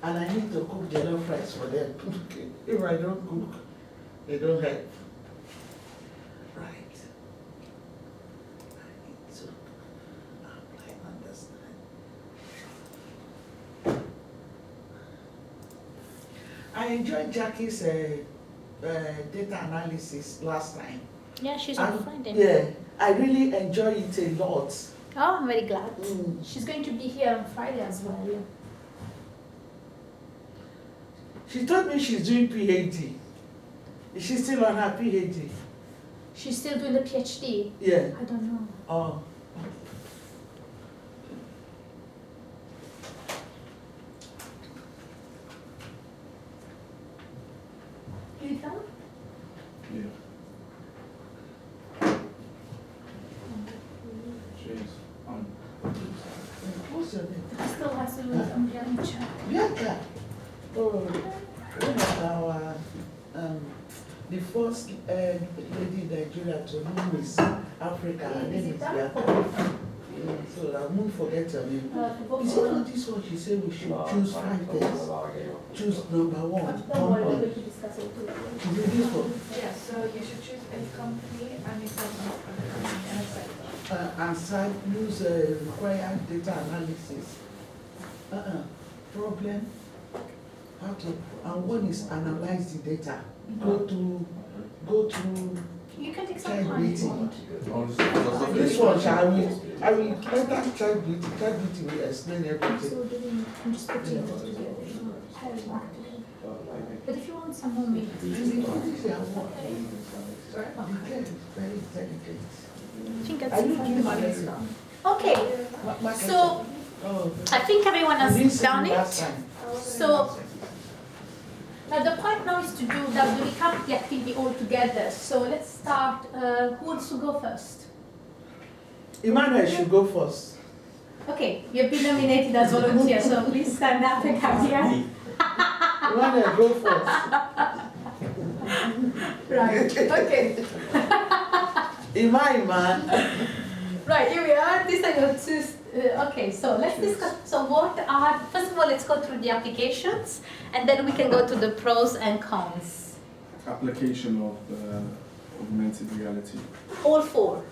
and I need to cook jollof rice for them. If I don't cook, they don't help. Right. I need to apply understand. I enjoyed Jackie's data analysis last time. Yeah, she's on Friday. Yeah, I really enjoy it a lot. Oh, I'm very glad. She's going to be here on Friday as well. Yeah. She told me she's doing PhD. Is she still on her PhD? She's still doing the PhD? Yeah. I don't know. Oh. Ethan? Yeah. Jeez. What's your name? Still has to do with Umbrella. Bianca. Oh, one of our, the first lady in Nigeria to win Miss Africa. Her name is Bianca. Yeah, so I won't forget her name. You see, not this one, she said we should choose 5 things. Choose number 1. We're going to discuss it too. Is it this one? Yeah, so you should choose a company and a company and a site. And side use required data analysis. Problem. How to, and one is analyze the data. Go to You can take some child time if you meeting. want. This one, I will better child meeting. Child meeting will explain everything. So I'm just putting it together. But if you want some more meat, This is their work. Sorry? The girl is very intelligent. I think that's Are you fine. doing my Okay, so I think everyone has done it. So now the point now is to do that we recap the activity all together. So let's start. Who wants to go first? Emmanuel should go first. Okay, you've been nominated as volunteer, so please stand up and come here. Emmanuel, go first. Right, okay. Iman. Right, here we are. These are your two. Okay, so let's discuss. So what are, first of all, let's go through the applications and then we can go to the pros and cons. Application of augmented reality. All 4.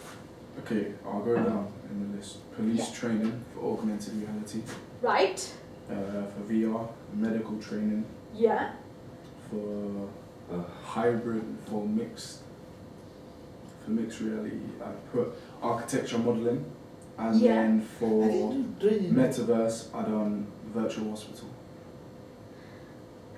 Okay, I'll go down in the list. Police training for augmented reality. Right? For VR, medical training, Yeah. for hybrid, for mixed reality. I put architecture modeling, and Yeah. then I for didn't do training. metaverse, I done virtual hospital,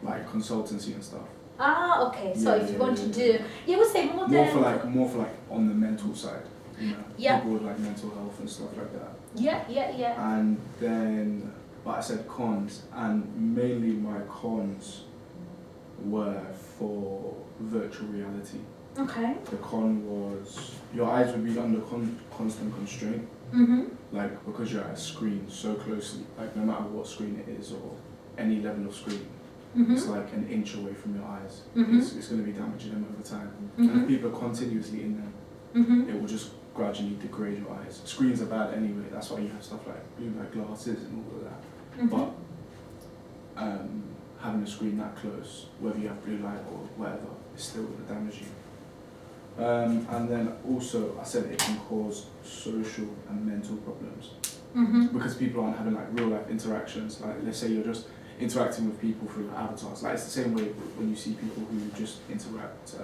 like consultancy and stuff. Ah, okay. So Yeah, if you yeah, want yeah, to do, you would say more than. More for like on the mental side, you know, Yeah. people with like mental health and stuff like that. Yeah. And then, but I said cons, and mainly my cons were for virtual reality. Okay. The con was your eyes would be under constant constraint, like because you're at a screen so closely, like no matter what screen it is or any level of screen, it's like an inch away from your eyes. It's going to be damaging them over time. And if people are continuously in them, it will just gradually degrade your eyes. Screens are bad anyway, that's why you have stuff like blue light glasses and all of that. But having a screen that close, whether you have blue light or whatever, is still going to damage you. And then also, I said it can cause social and mental problems because people aren't having like real life interactions. Like let's say you're just interacting with people through avatars. Like it's the same way when you see people who just interact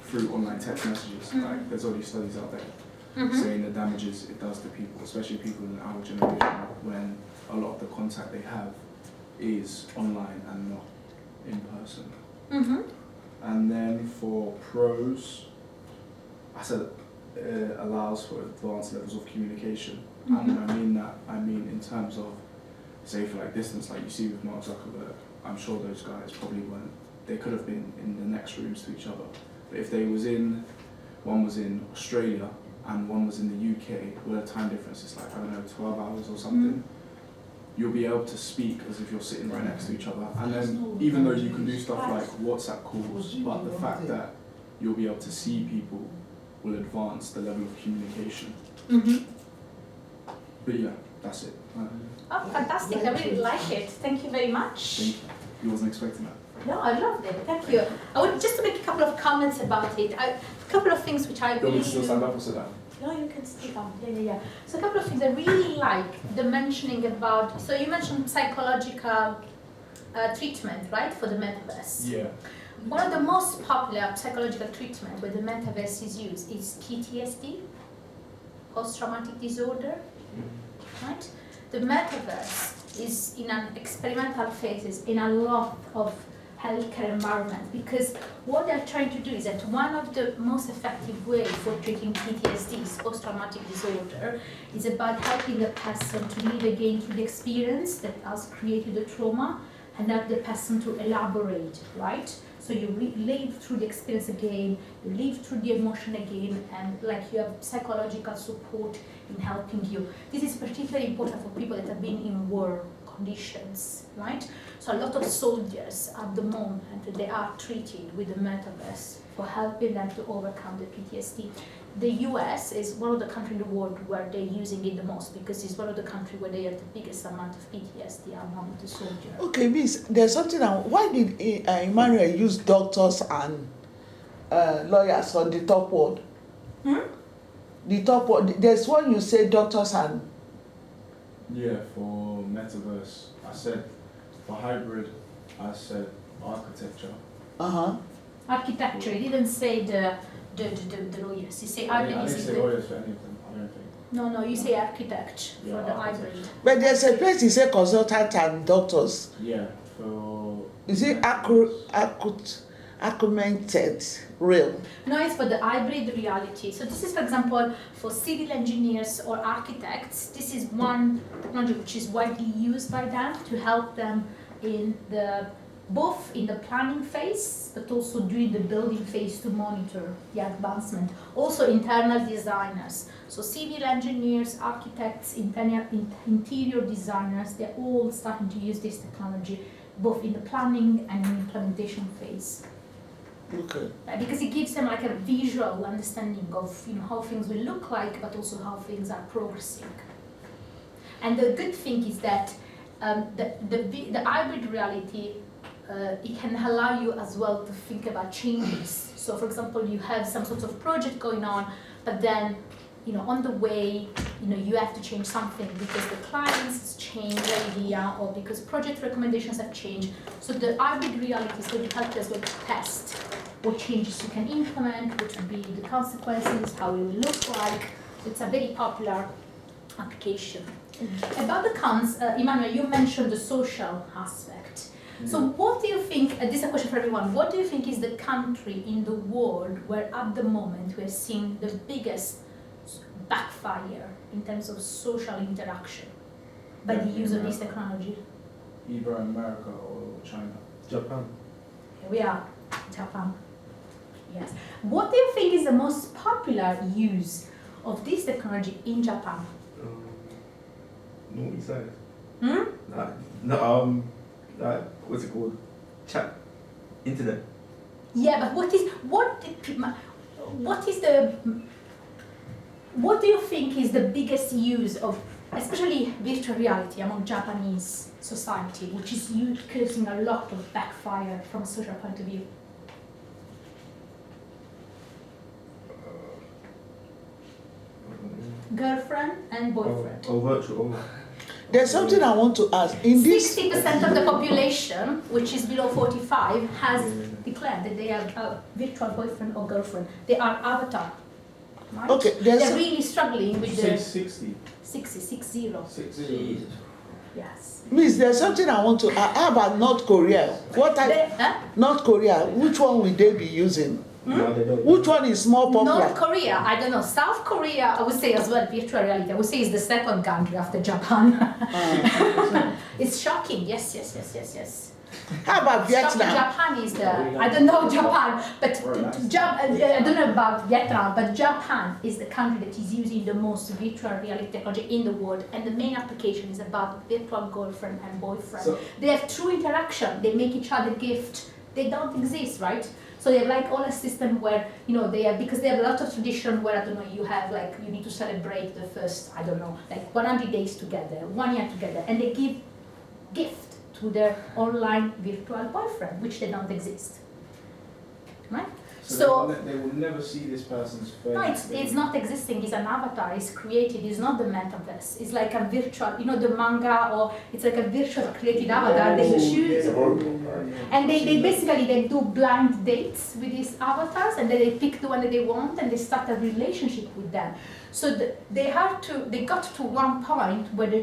through online text messages. Like there's already studies out there saying the damages it does to people, especially people in our generation, when a lot of the contact they have is online and not in person. And then for pros, I said it allows for advanced levels of communication. And when I mean in terms of, say for like distance, like you see with Mark Zuckerberg, I'm sure those guys probably weren't, they could have been in the next rooms to each other. But if one was in Australia and one was in the UK, where the time difference is like, I don't know, 12 hours or something, you'll be able to speak as if you're sitting right next to each other. And then even though you can do stuff like WhatsApp calls, but the fact that you'll be able to see people will advance the level of communication. But yeah, that's it. Oh, fantastic. I really like it. Thank you very much. Thank you. You wasn't expecting that. No, I loved it. Thank you. I would just to make a couple of comments about it. A couple of things which I Do you want me really... to still stand up or sit down? No, you can sit down. Yeah. So a couple of things I really like the mentioning about. So you mentioned psychological treatment, right, for the metaverse. Yeah. One of the most popular psychological treatment where the metaverse is used is PTSD, post-traumatic disorder, right? The metaverse is in an experimental phases in a lot of healthcare environment, because what they're trying to do is that one of the most effective ways for treating PTSD, post-traumatic disorder, is about helping the person to live again through the experience that has created the trauma and help the person to elaborate, right? So you live through the experience again, you live through the emotion again, and like you have psychological support in helping you. This is particularly important for people that have been in war conditions, right? So a lot of soldiers at the moment, they are treated with the metaverse for helping them to overcome the PTSD. The US is one of the countries in the world where they're using it the most, because it's one of the countries where they have the biggest amount of PTSD among the soldiers. Okay, Miss, there's something why did Emmanuel use doctors and lawyers on the top word? The top word, there's one you say doctors and... Yeah, for metaverse, I said for hybrid, I said architecture. Architecture, you didn't say the lawyers, you say I didn't architecture. say lawyers for any of them, I don't think. No, you say architect Yeah, for the architect. hybrid. But there's a place you say consultant and doctors. Yeah, for... Is it augmented real? No, it's for the hybrid reality. So this is, for example, for civil engineers or architects. This is one technology which is widely used by them to help them in both in the planning phase, but also during the building phase to monitor the advancement. Also internal designers. So civil engineers, architects, interior designers, they're all starting to use this technology, both in the planning and implementation phase. Okay. Because it gives them like a visual understanding of how things will look like, but also how things are progressing. And the good thing is that the hybrid reality, it can allow you as well to think about changes. So for example, you have some sort of project going on, but then on the way, you have to change something because the clients change the idea or because project recommendations have changed. So the hybrid reality is going to help you as well to test what changes you can implement, what will be the consequences, how it will look like. So it's a very popular application. About the cons, Emmanuel, you mentioned the social aspect. So what do you think, this is a question for everyone, what do you think is the country in the world where at the moment we're seeing the biggest backfire in terms of social interaction by the use of this technology? Either America or China. Japan. Here we are, Japan. Yes. What do you think is the most popular use of this technology in Japan? No, inside. What's it called? Chat. Internet. Yeah, but what do you think is the biggest use of, especially virtual reality among Japanese society, which is causing a lot of backfire from a social point of view? Girlfriend and boyfriend. Virtual. There's something I want to ask. In this 60% of the population, which is below 45, has declared that they have a virtual boyfriend or girlfriend. They are avatar. Right? Okay, they're really struggling with the 60. 60. Yes. Miss, there's something I want to ask. How about North Korea? North Korea, which one will they be using? Which one is more popular? North Korea, I don't know. South Korea, I would say as well, virtual reality. I would say is the second country after Japan. It's shocking. Yes. How about Vietnam? Japan is I don't know Japan, but I don't know about Vietnam, but Japan is the country that is using the most virtual reality technology in the world, and the main application is about virtual girlfriend and boyfriend. So they have true interaction. They make each other gift. They don't exist, right? So they have like all a system where, they have, because they have a lot of tradition where, I don't know, you have like, you need to celebrate the first, I don't know, like 100 days together, 1 year together, and they give gift to their online virtual boyfriend, which they don't exist, right? So they will never see this person's face. No, it's not existing. It's an avatar. It's created. It's not the metaverse. It's like a virtual, the manga, or it's like a virtual created avatar that you choose. And they basically do blind dates with these avatars, and then they pick the one that they want, and they start a relationship with them. So they got to one point where the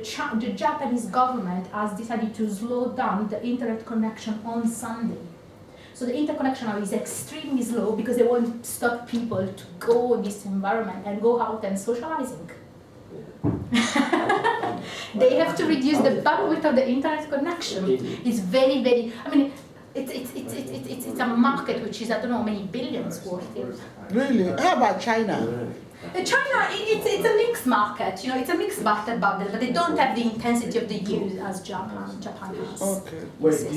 Japanese government has decided to slow down the internet connection on Sunday. So the interconnection now is extremely slow because they won't stop people to go in this environment and go out and socializing. They have to reduce the bandwidth of the internet connection. It's very, very, it's a market which is, I don't know how many billions worth it. Really? How about China? China, it's a mixed market. It's a mixed market about that, but they don't have the intensity of the use as Japan has. Okay. Wait, do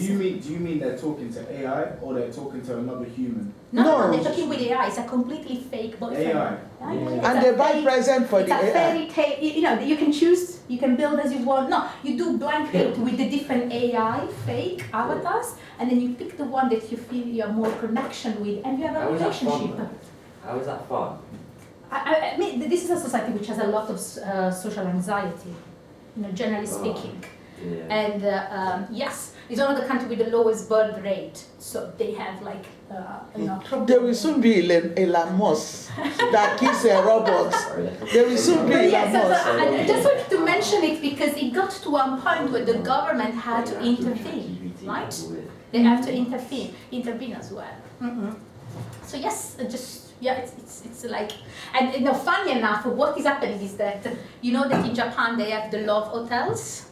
you mean they're talking to AI or they're talking to another human? No, they're talking with AI. It's a completely fake boyfriend. AI. And they buy present for the AI. It's a fairy tale. You can choose. You can build as you want. No, you do blind date with the different AI fake avatars, and then you pick the one that you feel you have more connection with, and you have a relationship. How is that fun? I mean, this is a society which has a lot of social anxiety, generally speaking. Yeah. And yes, it's one of the countries with the lowest birth rate. So they have like, problems. There will soon be Elon Musk that kills robots. There will soon be Elon Musk. I just wanted to mention it because it got to one point where the government had to intervene, right? They have to intervene as well. Mm-hmm. So yes, it's like, and funny enough, what is happening is that that in Japan they have the love hotels.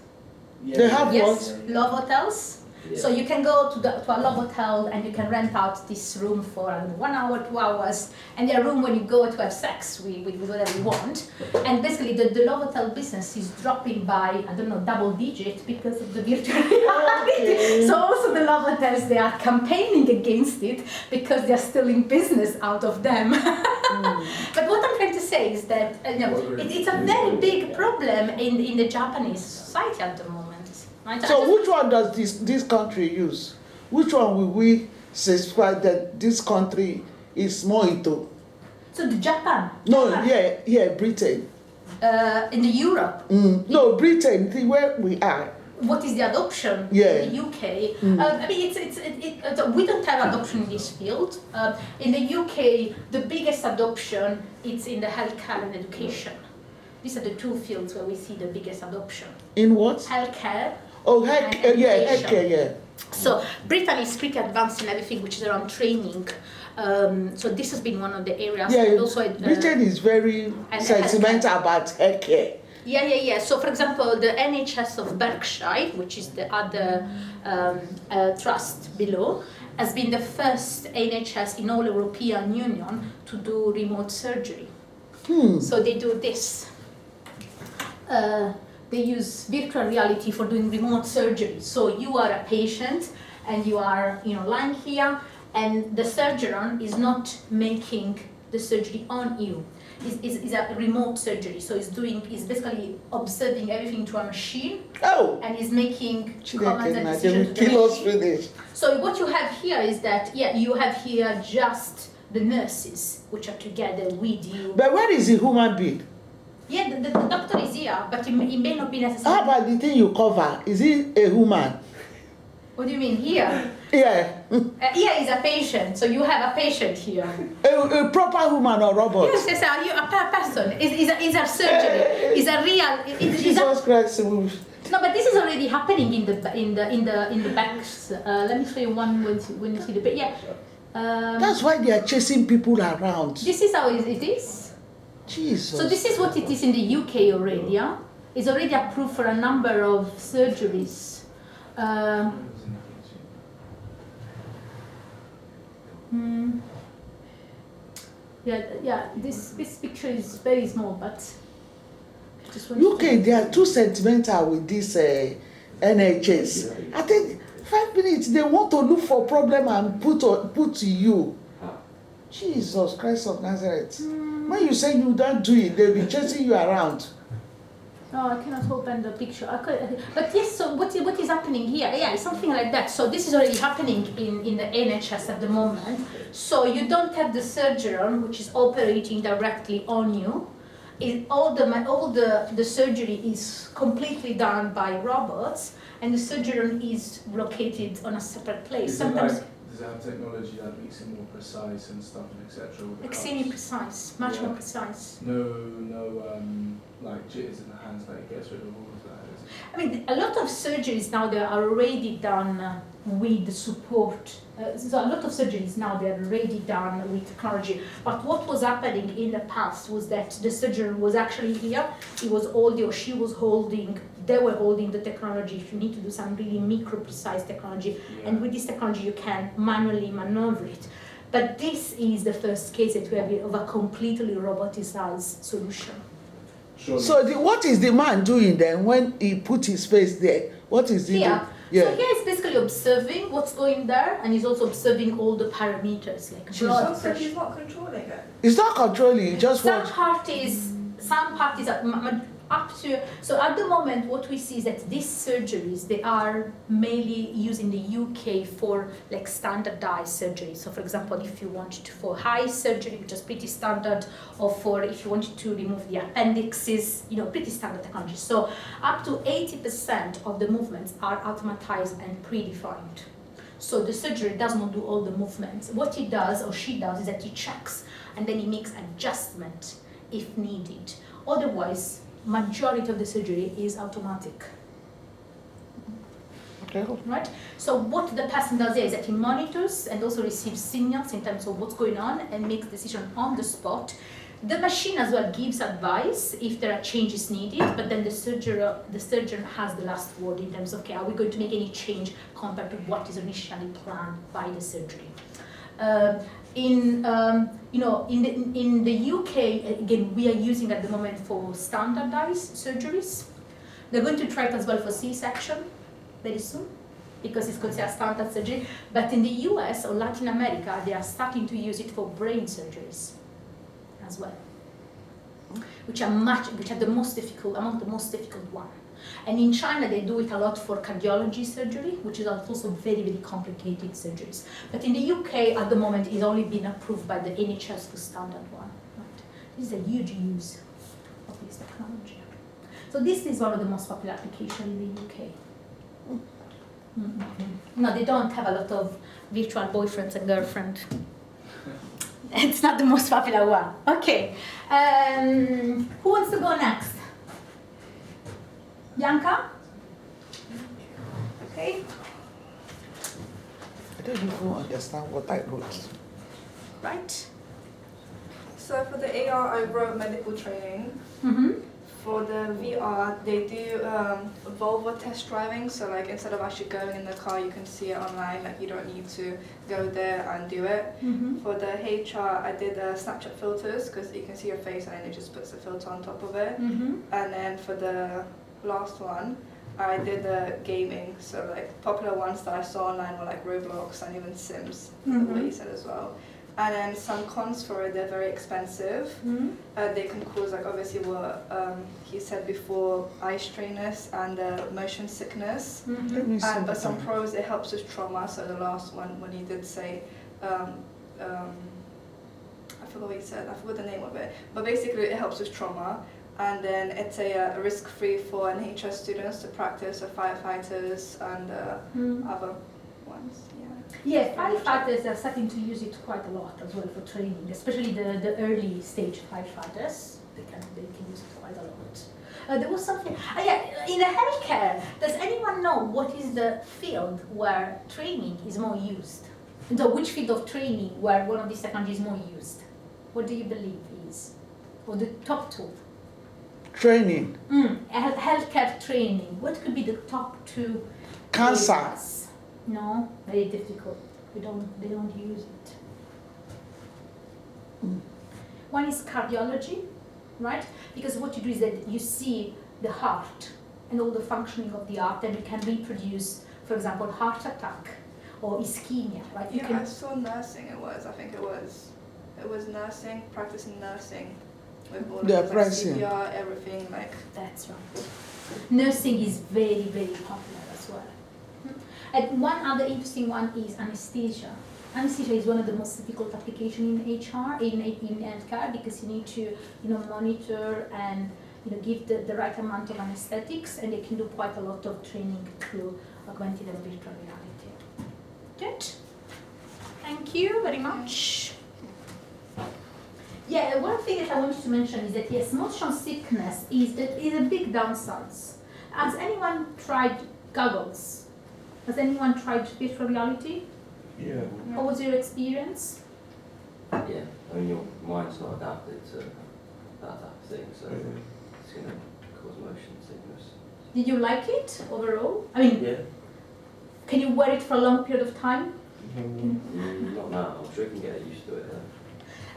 Yeah. They have Yes, what? love hotels. Yeah. So you can go to a love hotel and you can rent out this room for 1 hour, 2 hours, and their room when you go to have sex with whatever you want. And basically the love hotel business is dropping by, I don't know, double digit because of the virtual reality. Okay. So also the love hotels, they are campaigning against it because they are stealing business out of them. But what I'm trying to say is that it's a very big problem in the Japanese society at the moment. Right? So which one does this country use? Which one will we subscribe that this country is more into? So the Japan. No, yeah, Britain. In the Europe. No, Britain, where we are. What is the adoption Yeah. in the UK? I mean, we don't have adoption in this field. In the UK, the biggest adoption is in the healthcare and education. These are the two fields where we see the biggest adoption. In what? Healthcare. Oh, healthcare, yeah. So Britain is pretty advanced in everything which is around training. So this has been one of the areas. Yeah, and also, Britain is very sentimental about healthcare. Yeah. So, for example, the NHS of Berkshire, which is the other trust below, has been the first NHS in all European Union to do remote surgery. So they do this. They use virtual reality for doing remote surgery. So you are a patient and you are lying here, and the surgeon is not making the surgery on you. It's a remote surgery. So he's basically observing everything through a machine. Oh. And he's making comments and They decisions. will kill us with this. So what you have here is that you have here just the nurses which are together with you. But where is the human being? Yeah, the doctor is here, but it may not be necessary. How about the thing you cover? Is it a human? What do you mean here? Yeah. Here is a patient, so you have a patient here. A proper human or robot? Yes, are you a person? Is a surgery? Is a real? Jesus Christ. No, but this is already happening in the banks. Let me show you one when you see the That's why they are chasing people around. This is how it is. Jesus. So this is what it is in the UK already. Yeah? It's already approved for a number of surgeries. Yeah. This picture is very small, but UK, they are too sentimental with this NHS. I think 5 minutes, they want to look for problem and put to you. Jesus Christ of Nazareth. When you say you don't do it, they'll be chasing you around. No, I cannot open the picture. But yes, so what is happening here? Yeah, it's something like that. So this is already happening in the NHS at the moment. So you don't have the surgeon which is operating directly on you. All the surgery is completely done by robots, and the surgeon is located on a separate place. Sometimes does it have technology that makes it more precise and stuff and etc.? extremely precise, much more precise. No, like jitters in the hands, like it gets rid of all of that. I mean, a lot of surgeries now they are already done with support. So a lot of surgeries now they are already done with technology. But what was happening in the past was that the surgeon was actually here. He was holding, or she was holding. They were holding the technology. If you need to do some really micro precise technology, and with this technology you can manually maneuver it. But this is the first case that we have of a completely roboticized solution. Surely. So what is the man doing then when he put his face there? What is he doing? Yeah. So here he's basically observing what's going there, and he's also observing all the parameters like blood So pressure. he's not controlling it. It's not controlling, he just Some watch. parties are up to. So at the moment, what we see is that these surgeries they are mainly used in the UK for like standardized surgery. So for example, if you wanted to for high surgery, which is pretty standard, or for if you wanted to remove the appendixes, pretty standard technology. So up to 80% of the movements are automatized and predefined. So the surgery does not do all the movements. What he does or she does is that he checks and then he makes adjustment if needed. Otherwise, majority of the surgery is automatic. Okay. Right? So what the person does here is that he monitors and also receives signals in terms of what's going on and makes decision on the spot. The machine as well gives advice if there are changes needed, but then the surgeon has the last word in terms of, okay, are we going to make any change compared to what is initially planned by the surgery? In the UK, again, we are using at the moment for standardized surgeries. They're going to try it as well for C-section very soon, because it's considered standard surgery. But in the US or Latin America, they are starting to use it for brain surgeries as well, which are the most difficult, among the most difficult one. And in China, they do it a lot for cardiology surgery, which is also very, very complicated surgeries. But in the UK, at the moment, it's only been approved by the NHS for standard one. Right? This is a huge use of this technology. So this is one of the most popular applications in the UK. Mm-hmm. No, they don't have a lot of virtual boyfriends and girlfriends. It's not the most popular one. Okay. Who wants to go next? Bianca? Okay. I don't even understand what I wrote. Right. So for the AR, I wrote medical training. Mm-hmm. For the VR, they do Volvo test driving. So like instead of actually going in the car, you can see it online. Like you don't need to go there and do it. Mm-hmm. For the HR, I did Snapchat filters because you can see your face and then it just puts a filter on top of it. Mm-hmm. And then for the last one, I did gaming. So like popular ones that I saw online were like Roblox and even Sims, what you said as well. And then some cons for it, they're very expensive. Mm-hmm. They can cause like obviously what he said before, eye strainers and motion sickness. Mm-hmm. But some pros, it helps with trauma. So the last one, when he did say, I forgot what he said, I forgot the name of it. But basically it helps with trauma. And then it's a risk-free for NHS students to practice with firefighters and other ones. Yeah, firefighters are starting to use it quite a lot as well for training, especially the early stage firefighters. They can use it quite a lot. There was something. In the healthcare, does anyone know what is the field where training is more used? So which field of training where one of these technologies is more used? What do you believe is? Or the top two? Training. Healthcare training. What could be the top two? Cancer. Areas? No, very difficult. They don't use it. One is cardiology, right? Because what you do is that you see the heart and all the functioning of the heart, and you can reproduce for example, heart attack or ischemia, right? You I saw nursing. I think it was nursing, practicing nursing with all of They're like practicing. CPR, everything like. That's right. Nursing is very, very popular as well. And one other interesting one is anesthesia. Anesthesia is one of the most difficult applications in HR, in healthcare, because you need to, monitor and give the right amount of anesthetics, and they can do quite a lot of training through augmented and virtual reality. Good. Thank you very much. Yeah, one thing that I wanted to mention is that yes, motion sickness is a big downside. Has anyone tried goggles? Has anyone tried virtual reality? Yeah. What was your experience? Yeah, I mean, your mind's not adapted to that type of thing, so it's going to cause motion sickness. Did you like it overall? I mean, Yeah. can you wear it for a long period of time? Not now, I'm sure you can get used to it though.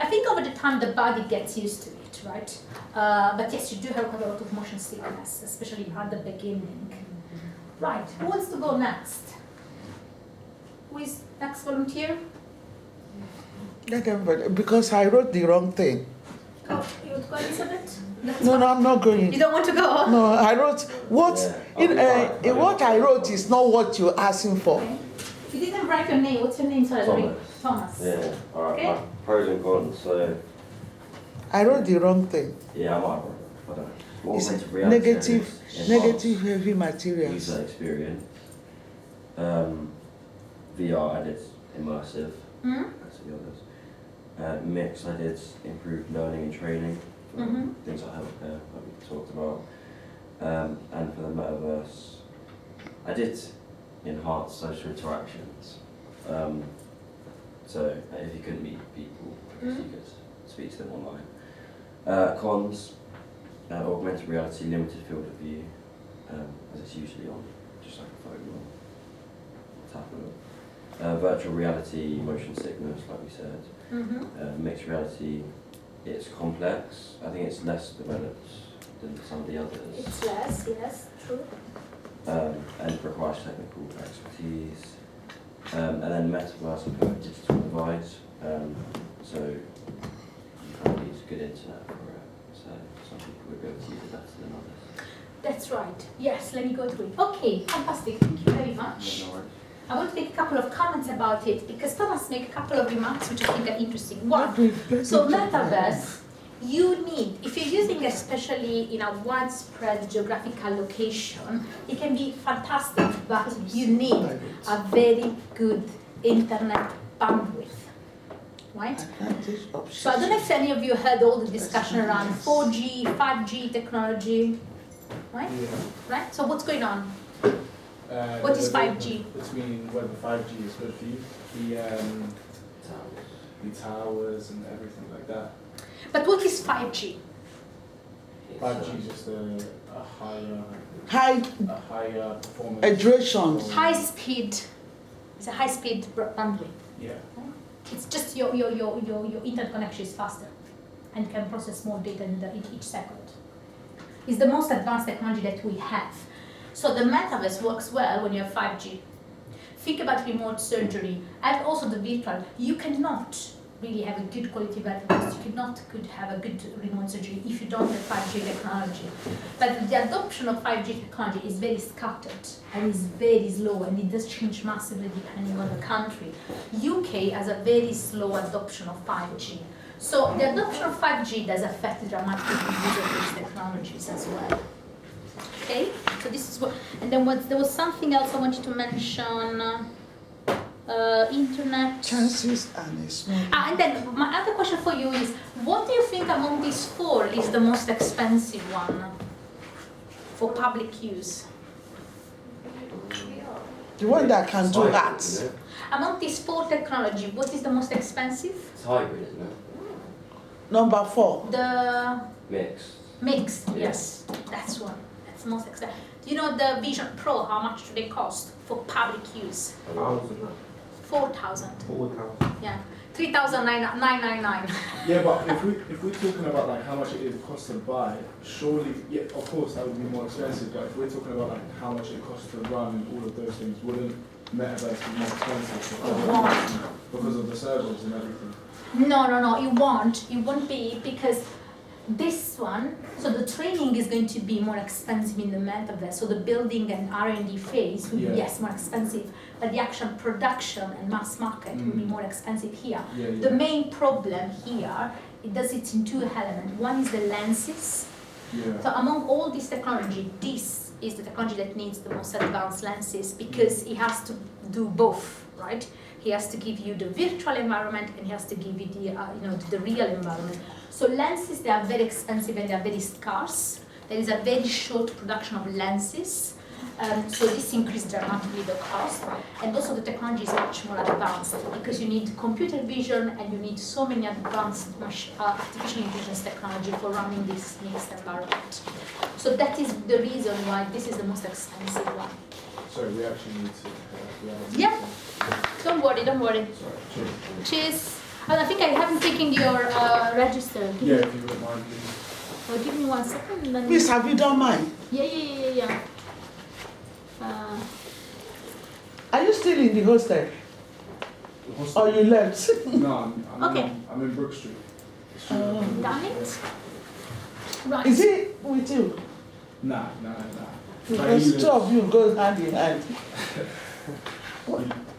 I think over the time the body gets used to it, right? But yes, you do have quite a lot of motion sickness, especially at the beginning. Right, who wants to go next? Who is next volunteer? Because I wrote the wrong thing. Go, you want to go, Elizabeth? No, I'm not going. You don't want to go? No, I wrote what Yeah, what I wrote is not what you're asking for. Okay. You didn't write your name. What's your name? Sorry, Thomas. Thomas. Yeah, alright, Okay. my pros and cons, so I wrote the wrong thing. yeah, I don't know. More It's augmented reality negative, enhance negative heavy materials. user experience. VR I did immersive, Hmm? as the others. Mix I did improved learning and training, for things like healthcare, like we talked about. And for the metaverse, I did enhance social interactions. So if you couldn't meet people, I guess you could speak to them online. Cons, augmented reality, limited field of view, as it's usually on just like a phone or tablet. Virtual reality, motion sickness, like we said. Mixed reality, it's complex. I think it's less developed than some of the others. It's less, yes, true. And requires technical expertise. And then metaverse and a digital divide. So you kind of need good internet for it. So some people would be able to use it better than others. That's right. Yes, let me go through it. Okay, fantastic. Thank you very much. Yeah, no worries. I want to make a couple of comments about it because Thomas made a couple of remarks which I think are interesting. One, so metaverse, you need, if you're using especially in a widespread geographical location, it can be fantastic, but you need a very good internet bandwidth, right? So I don't know if any of you heard all the discussion around 4G, 5G technology, right? Yeah. Right? So what's going on? What is 5G? Between whether 5G is good for you, the towers and everything like that. But what is 5G? 5G is just a higher performance. Hydration. High speed. It's a high speed bandwidth. Yeah. It's just your internet connection is faster and can process more data in each second. It's the most advanced technology that we have. So the metaverse works well when you have 5G. Think about remote surgery and also the virtual. You cannot really have a good quality metaverse. You cannot have a good remote surgery if you don't have 5G technology. But the adoption of 5G technology is very scattered and is very slow, and it does change massively depending on the country. UK has a very slow adoption of 5G. So the adoption of 5G does affect dramatically the use of these technologies as well. Okay, so this is what, and then there was something else I wanted to mention. Internet. Chances and a small. And then my other question for you is, what do you think among these four is the most expensive one for public use? The one that can do Hybrid, that. isn't it? Among these four technology, what is the most expensive? It's hybrid, isn't it? Number 4. The Mixed. mixed, Yeah. yes, that's one. That's the most expensive. Do you know the Vision Pro, how much do they cost for public use? 4,000. 4,000. Yeah, 3,999. Yeah, but if we're talking about like how much it costs to buy, surely, yeah, of course that would be more expensive. But if we're talking about like how much it costs to run and all of those things, wouldn't Metaverse be more expensive because of the servers and everything? No, it won't. It won't be because this one, so the training is going to be more expensive in the metaverse. So the building and R&D phase will be, yes, more expensive, but the actual production and mass market will be more expensive here. The main problem here, it does it in two elements. One is the lenses. So among all this technology, this is the technology that needs the most advanced lenses because it has to do both, right? He has to give you the virtual environment and he has to give you the real environment. So lenses, they are very expensive and they are very scarce. There is a very short production of lenses. So this increased dramatically the cost. And also the technology is much more advanced because you need computer vision and you need so many advanced artificial intelligence technology for running this mixed environment. So that is the reason why this is the most expensive one. Sorry, we actually need to. Yeah. Don't worry. Sorry, Cheers. I think I haven't taken your register. Yeah, if you wouldn't mind, please. Well, give me 1 second. And then Miss, have you done mine? Yeah. Are you still in the hostel? Or you left? No, Okay. I'm in Brook Street. Done it? Right. Is it with you? Nah. Because two of you go hand in hand.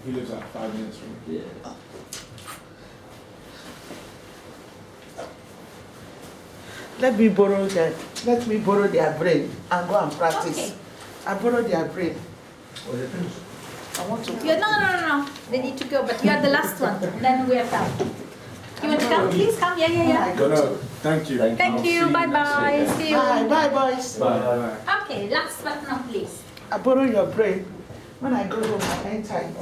He lives like 5 minutes from me. Yeah. Let me borrow their brain and go and practice. Okay. I borrow their brain. What is it? I want to. No. They need to go, but you are the last one. Then we are done. You want to come? Please come. Yeah. No, thank you. Thank you. Bye. See you. Bye, boys. Bye. Okay, last but not least. I borrow your brain. When I go home, I enter it.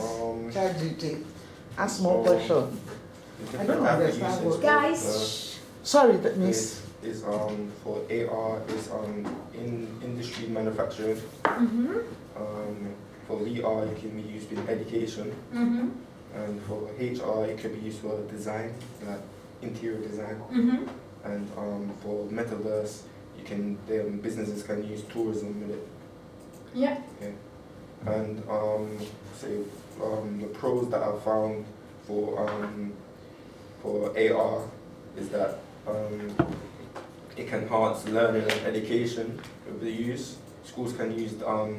ChatGPT. Ask more questions. I don't understand what. Guys. Sorry, that means. Is for AR is in industry manufacturing. For VR it can be used in education. And for HR it can be used for design, like interior design. And for metaverse businesses can use tourism with it. Yeah. And the pros that I've found for AR is that it can enhance learning and education with the use. Schools can use AR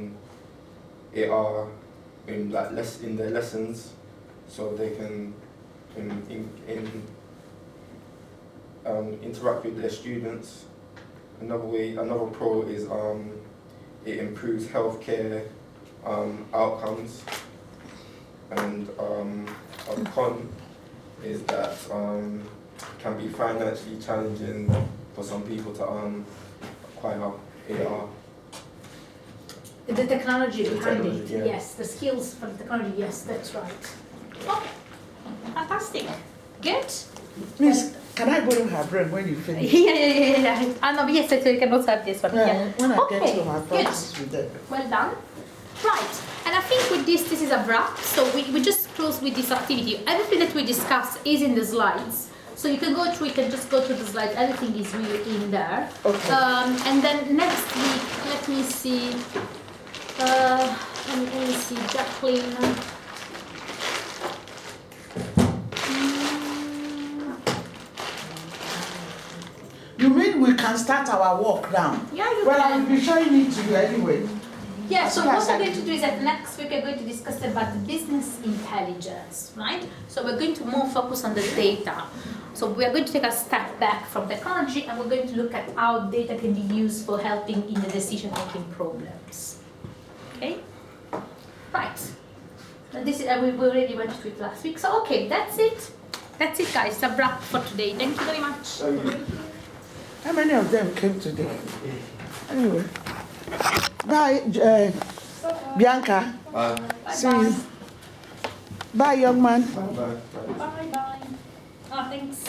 in their lessons, so they can interact with their students. Another pro is it improves healthcare outcomes, and a con is that it can be financially challenging for some people to acquire AR. The technology behind it, yeah. yes. The skills for the technology, yes, that's right. Oh, fantastic. Good. Miss, can I borrow her brain when you finish? Yeah. Yes, I can also have this one. Yeah. When I Okay, get home, I'll good. practice with them. Well done. Right, and I think with this is a wrap. So we just close with this activity. Everything that we discussed is in the slides. So you can go through it and just go through the slides. Everything is really in there. Okay. And then next week, let me see. Let me see, Jacqueline. You mean we can start our work now? Yeah, you Well, can. I'll be showing it to you anyway. Yeah, so Yes, what I we're going do. to do is that next week we're going to discuss about the business intelligence, right? So we're going to more focus on the data. So we are going to take a step back from technology and we're going to look at how data can be used for helping in the decision-making problems. Okay? Right. And this is, we already went through it last week. So okay, that's it. That's it, guys. It's a wrap for today. Thank you very much. How many of them came today? Anyway. Bye, Bianca. See you. Bye, young man. Bye. Bye-bye. Oh, thanks.